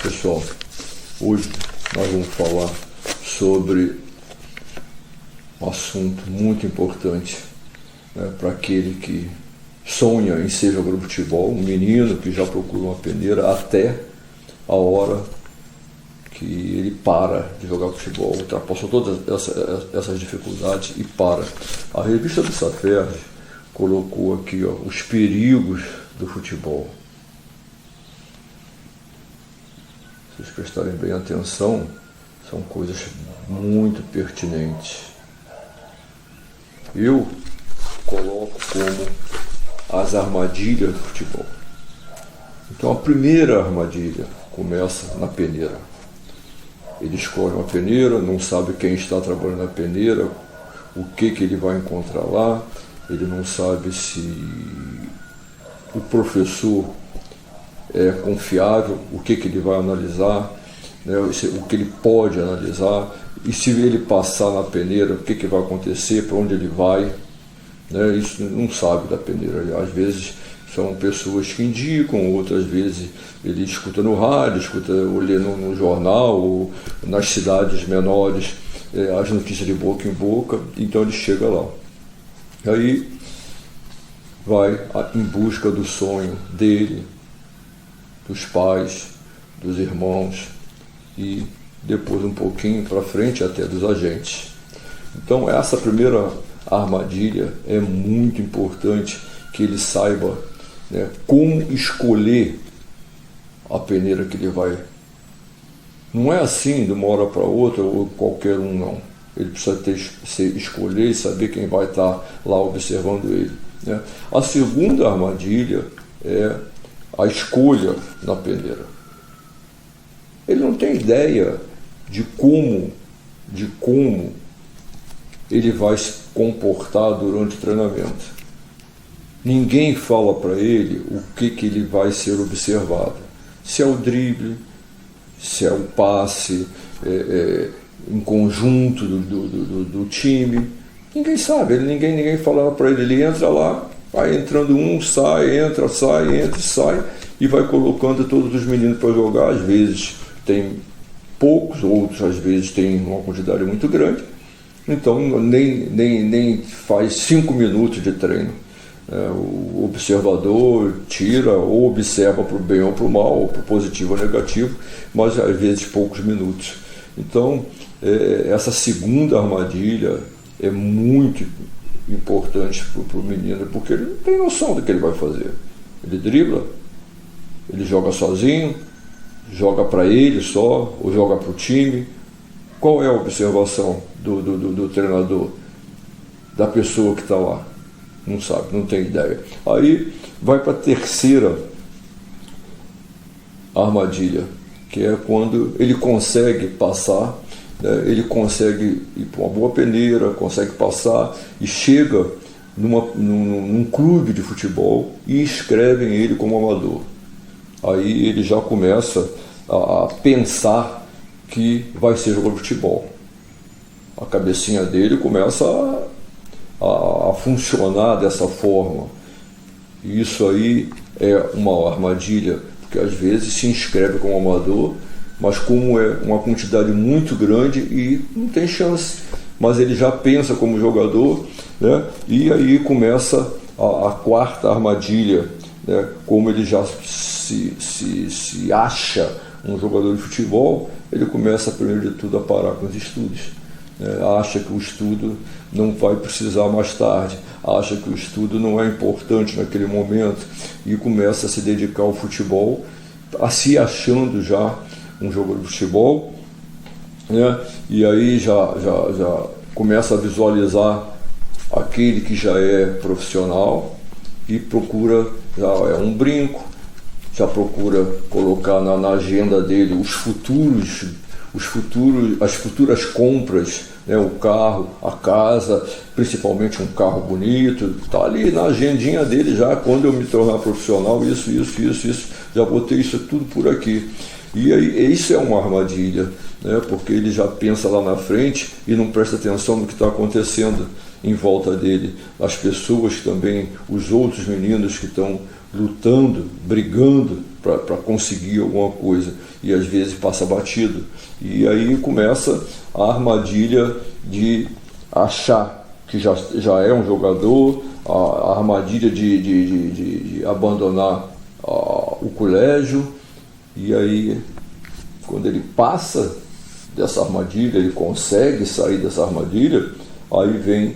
Pessoal, hoje nós vamos falar sobre um assunto muito importante, né, para aquele que sonha em ser jogador de futebol, um menino que já procura uma peneira até a hora que ele para de jogar futebol, ultrapassou todas essas dificuldades e para. A revista do Saferj colocou aqui, os perigos do futebol. Se vocês prestarem bem atenção, são coisas muito pertinentes. Eu coloco como as armadilhas do futebol. Então a primeira armadilha começa na peneira. Ele escolhe uma peneira, não sabe quem está trabalhando na peneira, o que ele vai encontrar lá, ele não sabe se o professor é confiável, o que ele vai analisar, né, o que ele pode analisar, e se ele passar na peneira, o que vai acontecer, para onde ele vai, né, isso não sabe da peneira. Às vezes são pessoas que indicam, outras vezes ele escuta no rádio, escuta ou lê no jornal, ou nas cidades menores, as notícias de boca em boca, então ele chega lá. Aí vai em busca do sonho dele, dos pais, dos irmãos e depois um pouquinho para frente até dos agentes. Então essa primeira armadilha é muito importante que ele saiba, né, como escolher a peneira que ele vai. Não é assim de uma hora para outra ou qualquer um, não. Ele precisa escolher e saber quem vai estar lá observando ele, né? A segunda armadilha é a escolha na peneira. Ele não tem ideia de como ele vai se comportar durante o treinamento. Ninguém fala para ele o que ele vai ser observado. Se é o drible, se é o passe, em conjunto do time. Ninguém sabe, ninguém fala para ele. Ele entra lá, vai entrando um, sai, entra e sai, e vai colocando todos os meninos para jogar. Às vezes tem poucos, outros às vezes tem uma quantidade muito grande. Então nem faz 5 minutos de treino. O observador tira ou observa para o bem ou para o mal, ou para o positivo ou negativo, mas às vezes poucos minutos. Então essa segunda armadilha é muito importante para o menino, porque ele não tem noção do que ele vai fazer. Ele dribla, ele joga sozinho, joga para ele só, ou joga para o time. Qual é a observação do treinador, da pessoa que está lá? Não sabe, não tem ideia. Aí vai para a terceira armadilha, que é quando ele consegue passar, né, ele consegue ir para uma boa peneira, consegue passar e chega num clube de futebol e inscrevem ele como amador. Aí ele já começa a pensar que vai ser jogador de futebol. A cabecinha dele começa a funcionar dessa forma. E isso aí é uma armadilha, porque às vezes se inscreve como amador, mas como é uma quantidade muito grande e não tem chance. Mas ele já pensa como jogador, né? E aí começa a quarta armadilha, né? Como ele já se acha um jogador de futebol, ele começa primeiro de tudo a parar com os estudos. Acha que o estudo não vai precisar mais tarde, acha que o estudo não é importante naquele momento e começa a se dedicar ao futebol, a se achando já um jogador de futebol, né? E aí já começa a visualizar aquele que já é profissional e procura, já é um brinco, já procura colocar na agenda dele as futuras compras, né, o carro, a casa, principalmente um carro bonito, está ali na agendinha dele já. Quando eu me tornar profissional, isso, já botei isso tudo por aqui. E aí, isso é uma armadilha, né, porque ele já pensa lá na frente e não presta atenção no que está acontecendo em volta dele. As pessoas também, os outros meninos que estão lutando, brigando para conseguir alguma coisa, e às vezes passa batido. E aí começa a armadilha de achar que já é um jogador, a armadilha de abandonar o colégio, e aí quando ele passa dessa armadilha, ele consegue sair dessa armadilha, aí vem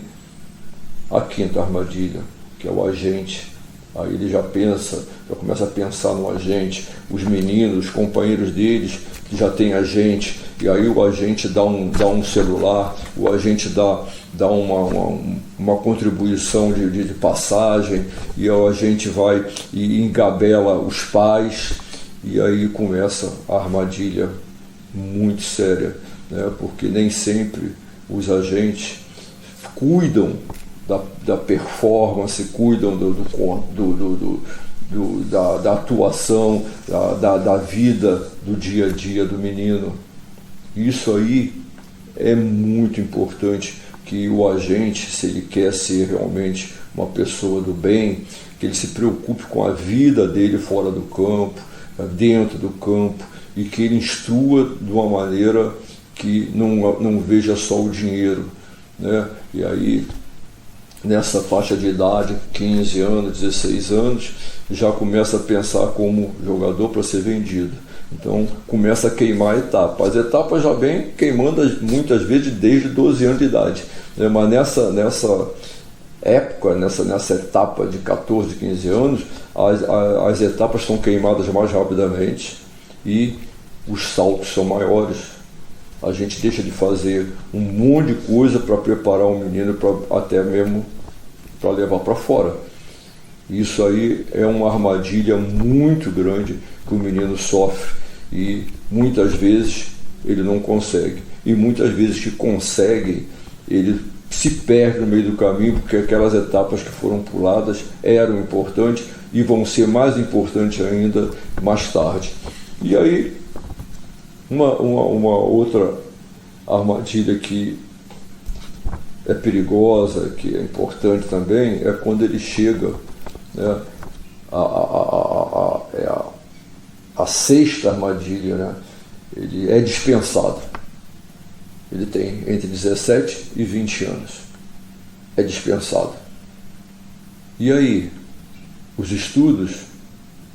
a quinta armadilha, que é o agente. Aí ele já começa a pensar no agente, os meninos, os companheiros deles, que já tem agente, e aí o agente dá um celular, o agente dá uma contribuição de passagem, e o agente vai e engabela os pais, e aí começa a armadilha muito séria, né? Porque nem sempre os agentes cuidam da performance, cuidam da atuação, da vida, do dia a dia do menino. Isso aí é muito importante, que o agente, se ele quer ser realmente uma pessoa do bem, que ele se preocupe com a vida dele fora do campo, dentro do campo, e que ele instrua de uma maneira que não veja só o dinheiro, né? E aí, nessa faixa de idade, 15 anos, 16 anos, já começa a pensar como jogador para ser vendido. Então começa a queimar etapas. As etapas já vem queimando muitas vezes desde 12 anos de idade, né? Mas nessa época, nessa etapa de 14, 15 anos, as etapas são queimadas mais rapidamente e os saltos são maiores. A gente deixa de fazer um monte de coisa para preparar o menino até mesmo para levar para fora. Isso aí é uma armadilha muito grande que o menino sofre, e muitas vezes ele não consegue. E muitas vezes que consegue, ele se perde no meio do caminho, porque aquelas etapas que foram puladas eram importantes e vão ser mais importantes ainda mais tarde. E aí, uma outra armadilha que é perigosa, que é importante também, é quando ele chega, né, a sexta armadilha, né, ele é dispensado. Ele tem entre 17 e 20 anos. É dispensado. E aí, os estudos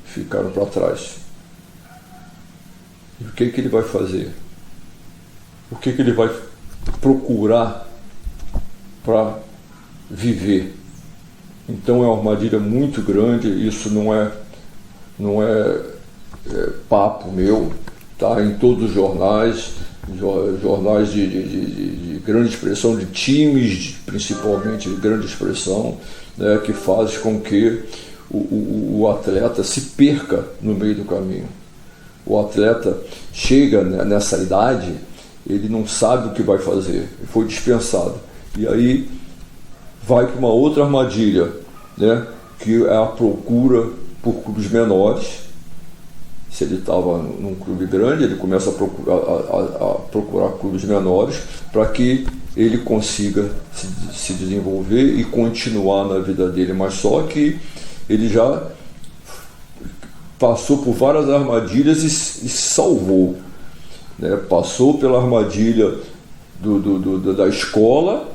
ficaram para trás. E o que ele vai fazer? O que ele vai procurar para viver? Então é uma armadilha muito grande. Isso não é papo meu, tá em todos os jornais de grande expressão, de times principalmente de grande expressão, né, que faz com que o atleta se perca no meio do caminho. O atleta chega nessa idade, ele não sabe o que vai fazer, ele foi dispensado, e aí vai para uma outra armadilha, né, que é a procura por clubes menores. Se ele estava num clube grande, ele começa a procurar clubes menores para que ele consiga se desenvolver e continuar na vida dele. Mas só que ele já passou por várias armadilhas e se salvou, né? Passou pela armadilha da escola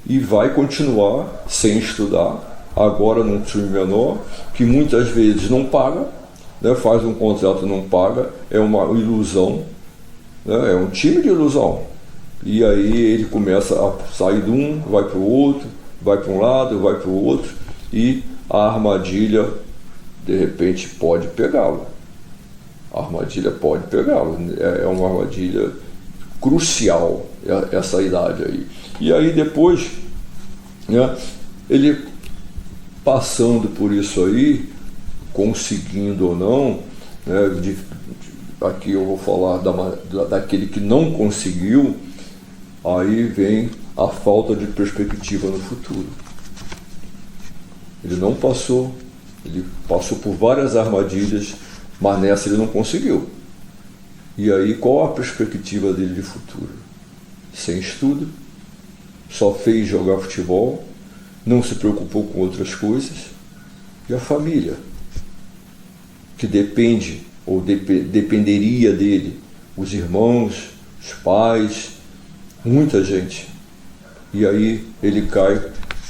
e vai continuar sem estudar, agora num time menor, que muitas vezes não paga, né, faz um contrato e não paga, é uma ilusão, né, é um time de ilusão. E aí ele começa a sair de um, vai para o outro, vai para um lado, vai para o outro, e a armadilha de repente pode pegá-lo. A armadilha pode pegá-lo, é uma armadilha crucial essa idade aí. E aí depois, né, ele passando por isso aí, conseguindo ou não, né, aqui eu vou falar daquele que não conseguiu, aí vem a falta de perspectiva no futuro. Ele não passou, ele passou por várias armadilhas, mas nessa ele não conseguiu. E aí qual a perspectiva dele de futuro? Sem estudo, só fez jogar futebol, não se preocupou com outras coisas, e a família? que depende ou dependeria dele, os irmãos, os pais, muita gente. E aí ele cai,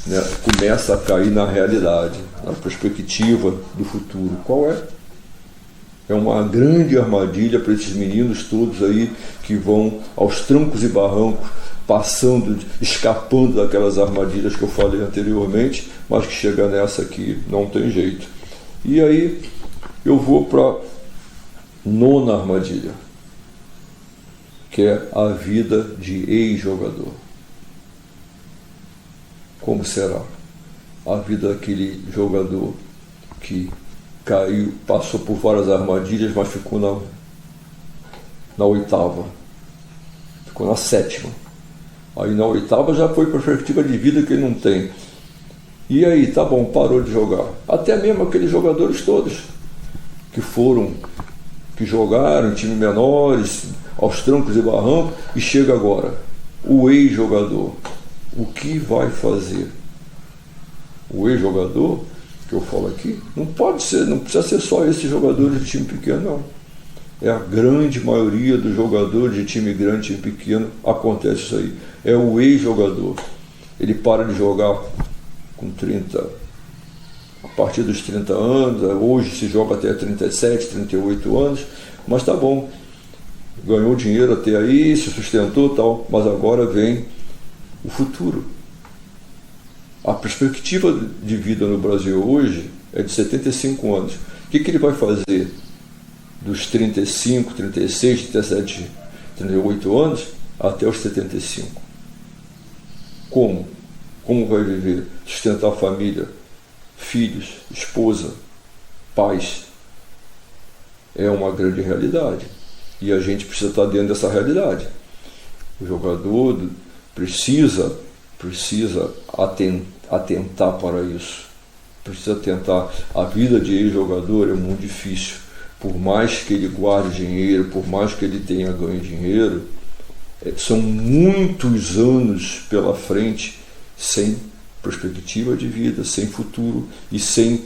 né, começa a cair na realidade, na perspectiva do futuro. Qual é? É uma grande armadilha para esses meninos todos aí que vão aos trancos e barrancos, passando, escapando daquelas armadilhas que eu falei anteriormente, mas que chega nessa aqui não tem jeito. E aí eu vou para a 9ª armadilha, que é a vida de ex-jogador. Como será a vida daquele jogador que caiu, passou por várias armadilhas, mas ficou na 8ª, ficou na 7ª. Aí na 8ª já foi perspectiva de vida que ele não tem. E aí, tá bom, parou de jogar. Até mesmo aqueles jogadores todos que jogaram em times menores, aos trancos e barrancos, e chega agora, o ex-jogador. O que vai fazer? O ex-jogador, que eu falo aqui, não precisa ser só esses jogadores de time pequeno, não. É a grande maioria dos jogadores de time grande, time pequeno, acontece isso aí. É o ex-jogador. Ele para de jogar com 30, a partir dos 30 anos, hoje se joga até 37, 38 anos, mas tá bom, ganhou dinheiro até aí, se sustentou tal, mas agora vem o futuro. A perspectiva de vida no Brasil hoje é de 75 anos. O que ele vai fazer dos 35, 36, 37, 38 anos até os 75? Como? Como vai viver? Sustentar a família, filhos, esposa, pais. É uma grande realidade. E a gente precisa estar dentro dessa realidade. O jogador precisa atentar para isso. Precisa tentar. A vida de ex-jogador é muito difícil. Por mais que ele guarde dinheiro, por mais que ele tenha ganho dinheiro, são muitos anos pela frente sem perspectiva de vida, sem futuro e sem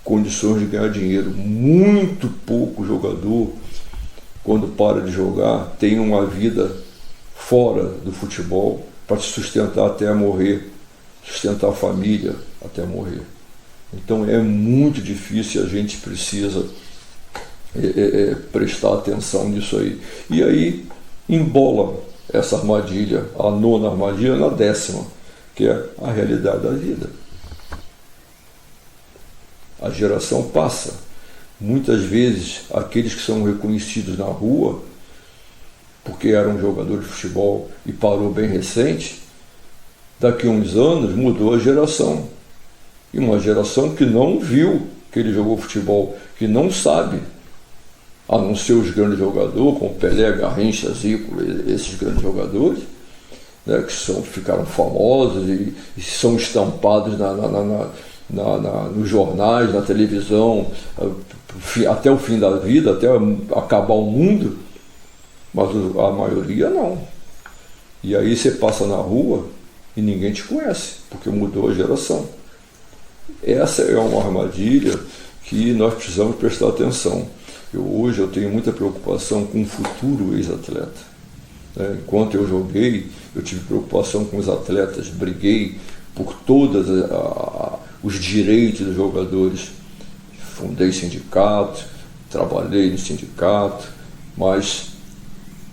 condições de ganhar dinheiro. Muito pouco jogador, quando para de jogar, tem uma vida fora do futebol para se sustentar até morrer, sustentar a família até morrer. Então é muito difícil, a gente precisa prestar atenção nisso aí. E aí embola essa armadilha, a 9ª armadilha, na 10ª, que é a realidade da vida. A geração passa. Muitas vezes aqueles que são reconhecidos na rua, porque eram jogador de futebol e parou bem recente, daqui a uns anos mudou a geração. E uma geração que não viu que ele jogou futebol, que não sabe, a não ser os grandes jogadores, como Pelé, Garrincha, Zico, esses grandes jogadores, né, que ficaram famosos e são estampados nos jornais, na televisão, até o fim da vida, até acabar o mundo, mas a maioria não. E aí você passa na rua e ninguém te conhece, porque mudou a geração. Essa é uma armadilha que nós precisamos prestar atenção. Hoje eu tenho muita preocupação com o futuro ex-atleta. Enquanto eu joguei, eu tive preocupação com os atletas, briguei por todos os direitos dos jogadores. Fundei sindicato, trabalhei no sindicato, mas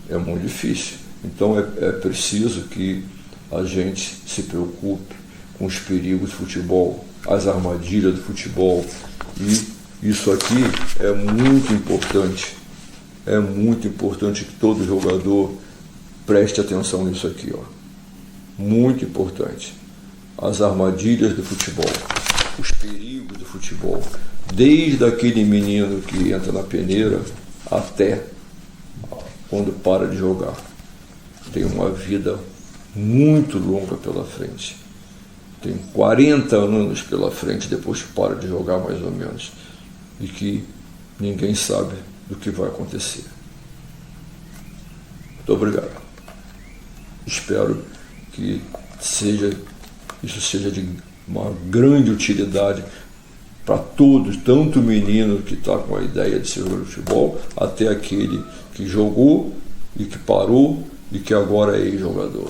é muito difícil. Então é preciso que a gente se preocupe com os perigos do futebol, as armadilhas do futebol, e isso aqui é muito importante. É muito importante que todo jogador preste atenção nisso aqui, ó. Muito importante. As armadilhas do futebol, os perigos do futebol, desde aquele menino que entra na peneira até quando para de jogar. Tem uma vida muito longa pela frente. Tem 40 anos pela frente depois que para de jogar, mais ou menos. E que ninguém sabe do que vai acontecer. Muito obrigado. Espero que isso seja de uma grande utilidade para todos, tanto o menino que está com a ideia de ser jogador de futebol, até aquele que jogou e que parou e que agora é ex-jogador.